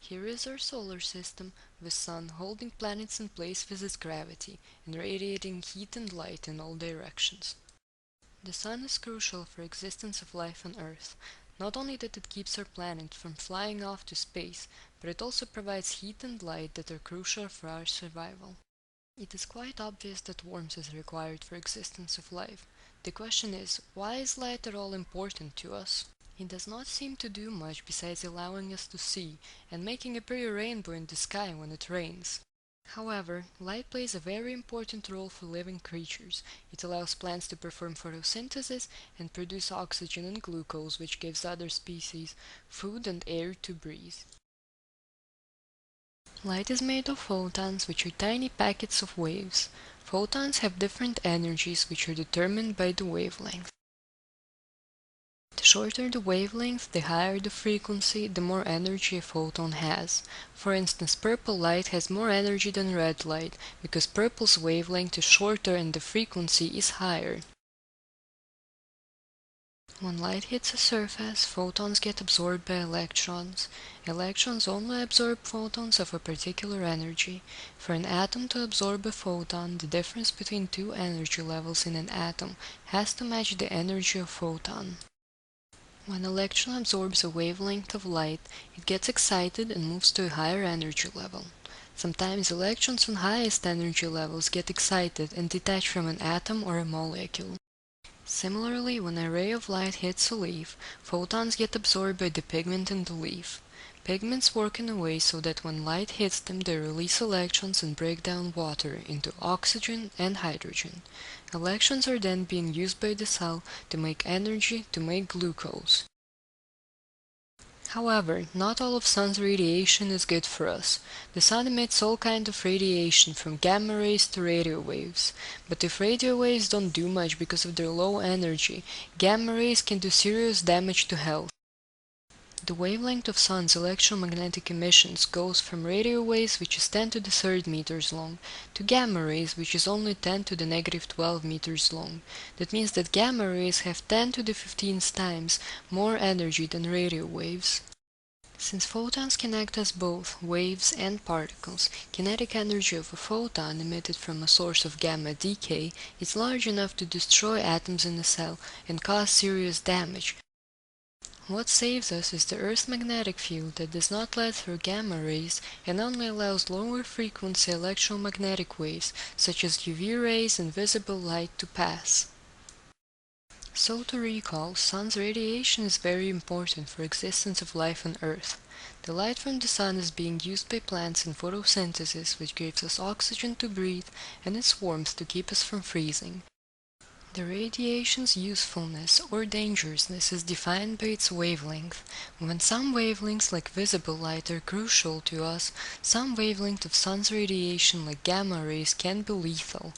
Here is our solar system, the Sun holding planets in place with its gravity and radiating heat and light in all directions. The Sun is crucial for existence of life on Earth. Not only that it keeps our planet from flying off to space, but it also provides heat and light that are crucial for our survival. It is quite obvious that warmth is required for existence of life. The question is, why is light at all important to us? It does not seem to do much besides allowing us to see and making a pretty rainbow in the sky when it rains. However, light plays a very important role for living creatures. It allows plants to perform photosynthesis and produce oxygen and glucose, which gives other species food and air to breathe. Light is made of photons, which are tiny packets of waves. Photons have different energies, which are determined by the wavelength. The shorter the wavelength, the higher the frequency, the more energy a photon has. For instance, purple light has more energy than red light, because purple's wavelength is shorter and the frequency is higher. When light hits a surface, photons get absorbed by electrons. Electrons only absorb photons of a particular energy. For an atom to absorb a photon, the difference between two energy levels in an atom has to match the energy of photon. When an electron absorbs a wavelength of light, it gets excited and moves to a higher energy level. Sometimes electrons on highest energy levels get excited and detach from an atom or a molecule. Similarly, when a ray of light hits a leaf, photons get absorbed by the pigment in the leaf. Pigments work in a way so that when light hits them, they release electrons and break down water into oxygen and hydrogen. Electrons are then being used by the cell to make energy to make glucose. However, not all of Sun's radiation is good for us. The Sun emits all kinds of radiation, from gamma rays to radio waves. But if radio waves don't do much because of their low energy, gamma rays can do serious damage to health. The wavelength of Sun's electromagnetic emissions goes from radio waves, which is 10 to the 3rd meters long, to gamma rays, which is only 10 to the negative 12 meters long. That means that gamma rays have 10 to the 15th times more energy than radio waves. Since photons can act as both waves and particles, kinetic energy of a photon emitted from a source of gamma decay is large enough to destroy atoms in a cell and cause serious damage. What saves us is the Earth's magnetic field that does not let through gamma rays and only allows lower frequency electromagnetic waves such as UV rays and visible light to pass. So to recall, Sun's radiation is very important for existence of life on Earth. The light from the Sun is being used by plants in photosynthesis, which gives us oxygen to breathe and its warmth to keep us from freezing. The radiation's usefulness or dangerousness is defined by its wavelength. When some wavelengths like visible light are crucial to us, some wavelength of Sun's radiation like gamma rays can be lethal.